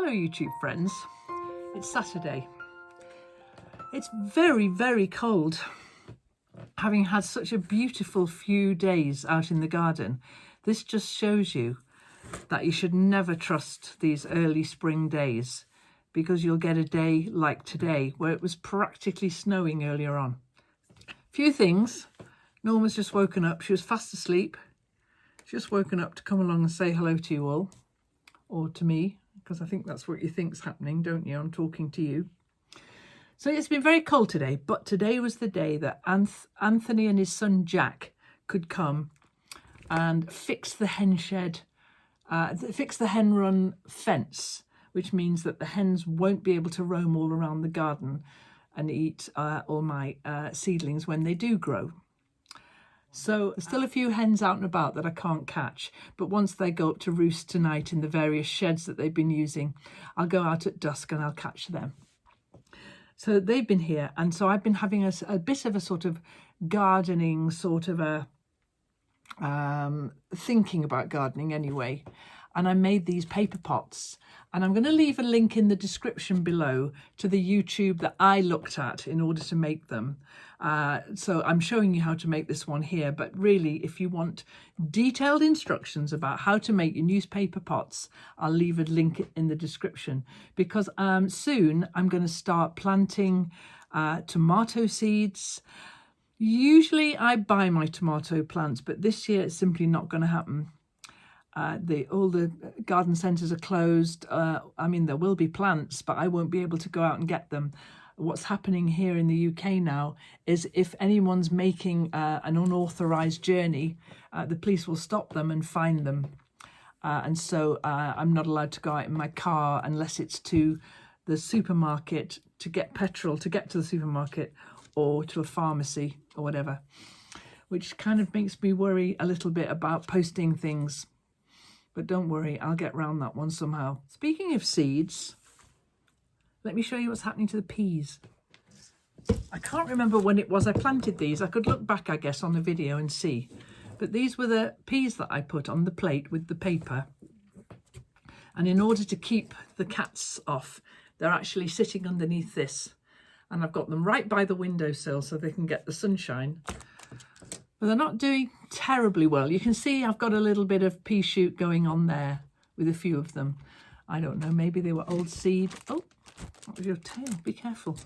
Hello YouTube friends, it's Saturday. It's very, very cold. Having had such a beautiful few days out in the garden, this just shows you that you should never trust these early spring days, because you'll get a day like today where it was practically snowing earlier on. Few things. Norma's just woken up. She was fast asleep. She's just woken up to come along and say hello to you all, or to me, because I think that's what you think's happening, don't you? I'm talking to you. So it's been very cold today, but today was the day that Anthony and his son Jack could come and fix the hen shed, fix the hen run fence, which means that the hens won't be able to roam all around the garden and eat all my seedlings when they do grow. So there's still a few hens out and about that I can't catch, but once they go up to roost tonight in the various sheds that they've been using, I'll go out at dusk and I'll catch them. So they've been here, and so I've been having a bit of a sort of gardening, sort of a thinking about gardening anyway. And I made these paper pots, and I'm going to leave a link in the description below to the YouTube that I looked at in order to make them. So I'm showing you how to make this one here, but really if you want detailed instructions about how to make your newspaper pots, I'll leave a link in the description, because soon I'm going to start planting tomato seeds. Usually I buy my tomato plants, but this year it's simply not going to happen. All the garden centres are closed. I mean, there will be plants, but I won't be able to go out and get them. What's happening here in the UK now is if anyone's making an unauthorised journey, the police will stop them and fine them. And so I'm not allowed to go out in my car unless it's to the supermarket to get petrol to get to the supermarket, or to a pharmacy or whatever, which kind of makes me worry a little bit about posting things. But don't worry, I'll get round that one somehow. Speaking of seeds, let me show you what's happening to the peas. I can't remember when it was I planted these. I could look back, I guess, on the video and see. But these were the peas that I put on the plate with the paper. And in order to keep the cats off, they're actually sitting underneath this. And I've got them right by the windowsill so they can get the sunshine. But they're not doing terribly well. You can see I've got a little bit of pea shoot going on there with a few of them. I don't know, maybe they were old seed. Oh, that was your tail, be careful.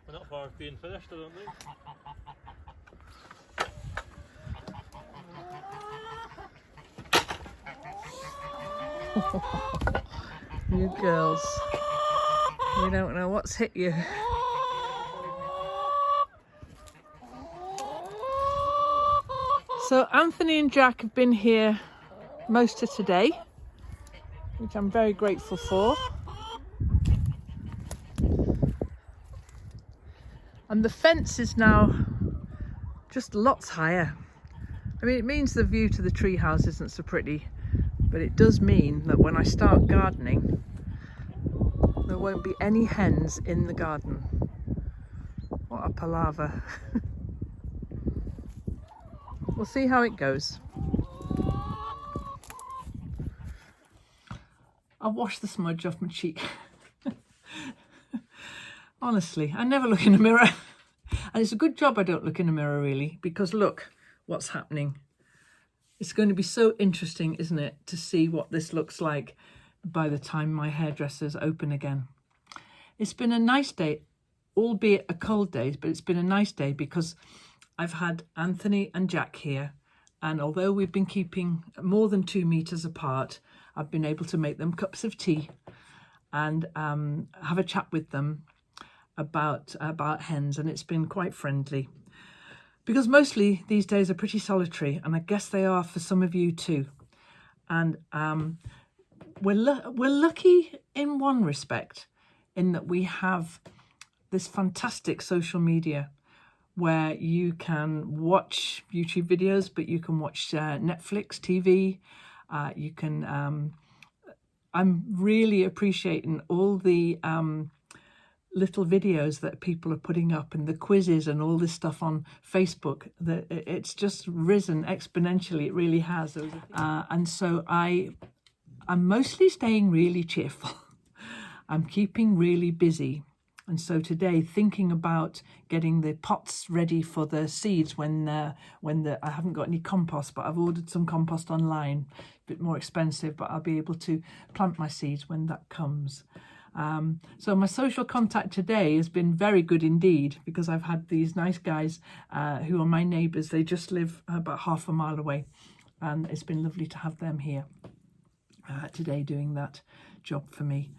We're not far from being finished, I don't think. You girls, you don't know what's hit you. So Anthony and Jack have been here most of today, which I'm very grateful for. And the fence is now just lots higher. I mean, it means the view to the treehouse isn't so pretty, but it does mean that when I start gardening, there won't be any hens in the garden. What a palaver. We'll see how it goes. I'll wash the smudge off my cheek. Honestly, I never look in a mirror. And it's a good job I don't look in a mirror, really, because look what's happening. It's going to be so interesting, isn't it, to see what this looks like by the time my hairdresser's open again. It's been a nice day, albeit a cold day, but it's been a nice day because I've had Anthony and Jack here, and although we've been keeping more than 2 meters apart, I've been able to make them cups of tea and have a chat with them about hens, and it's been quite friendly. Because mostly these days are pretty solitary, and I guess they are for some of you too. And we're lucky in one respect, in that we have this fantastic social media where you can watch YouTube videos, but you can watch Netflix, TV. You can. I'm really appreciating all the little videos that people are putting up and the quizzes and all this stuff on Facebook. That it's just risen exponentially. It really has. And so I'm mostly staying really cheerful. I'm keeping really busy. And so today, thinking about getting the pots ready for the seeds when I haven't got any compost, but I've ordered some compost online, a bit more expensive, but I'll be able to plant my seeds when that comes. So my social contact today has been very good indeed, because I've had these nice guys who are my neighbours. They just live about half a mile away, and it's been lovely to have them here today doing that job for me.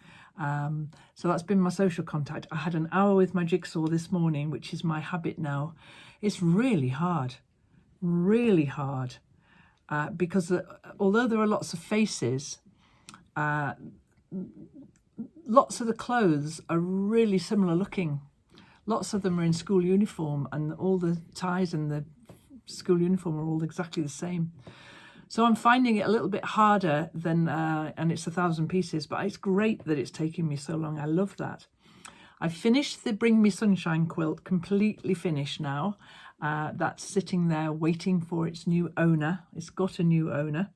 So that's been my social contact. I had an hour with my jigsaw this morning, which is my habit now. It's really hard, because although there are lots of faces, lots of the clothes are really similar looking. Lots of them are in school uniform, and all the ties and the school uniform are all exactly the same. So I'm finding it a little bit harder than, and it's 1,000 pieces, but it's great that it's taking me so long. I love that. I've finished the Bring Me Sunshine quilt, completely finished now. That's sitting there waiting for its new owner. It's got a new owner,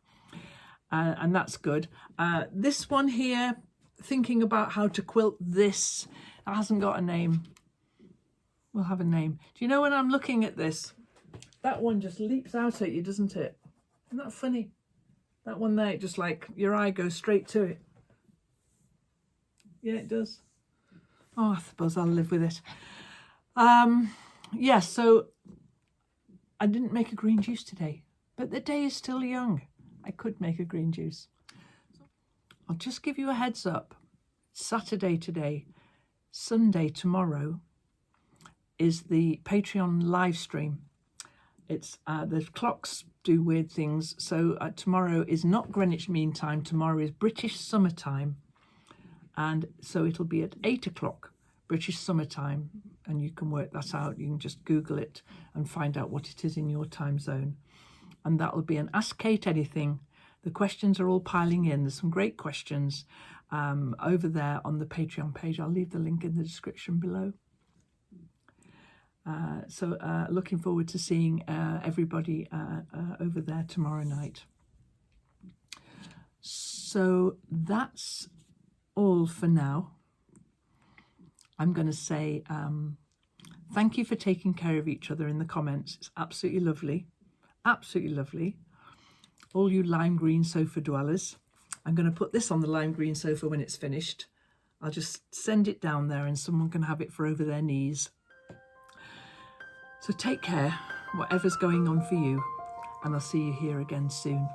and that's good. This one here, thinking about how to quilt this, it hasn't got a name. We'll have a name. Do you know, when I'm looking at this, that one just leaps out at you, doesn't it? Isn't that funny? That one there, just like your eye goes straight to it. Yeah, it does. Oh, I suppose I'll live with it. Yeah, so I didn't make a green juice today, but the day is still young. I could make a green juice. I'll just give you a heads up. Saturday today, Sunday tomorrow is the Patreon live stream. It's the clocks do weird things, so tomorrow is not Greenwich Mean Time. Tomorrow is British Summer Time, and so it'll be at 8 o'clock British Summer Time, and you can work that out. You can just Google it and find out what it is in your time zone, and that will be an Ask Kate Anything. The questions are all piling in. There's some great questions over there on the Patreon page. I'll leave the link in the description below. So looking forward to seeing everybody over there tomorrow night. So that's all for now. I'm going to say thank you for taking care of each other in the comments. It's absolutely lovely. Absolutely lovely. All you lime green sofa dwellers. I'm going to put this on the lime green sofa when it's finished. I'll just send it down there and someone can have it for over their knees. So take care, whatever's going on for you, and I'll see you here again soon.